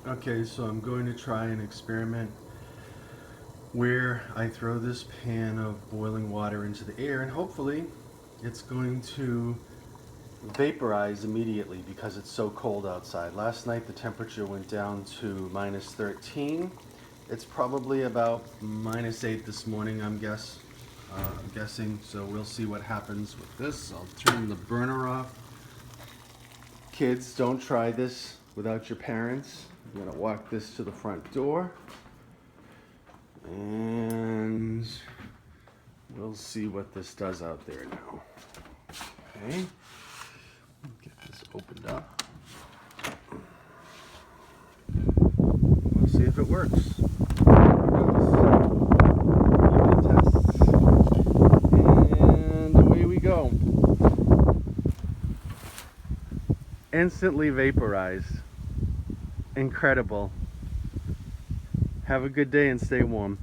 Okay, so I'm going to try an experiment where I throw this pan of boiling water into the air and hopefully it's going to vaporize immediately because it's so cold outside. Last night the temperature went down to minus 13. It's probably about minus 8 this morning, I'm guessing. So we'll see what happens with this. I'll turn the burner off. Kids, don't try this without your parents. I'm gonna walk this to the front door and we'll see what this does out there now. Okay, get this opened up. We'll see if it works. Tests. And away we go. Instantly vaporized. Incredible. Have a good day and stay warm.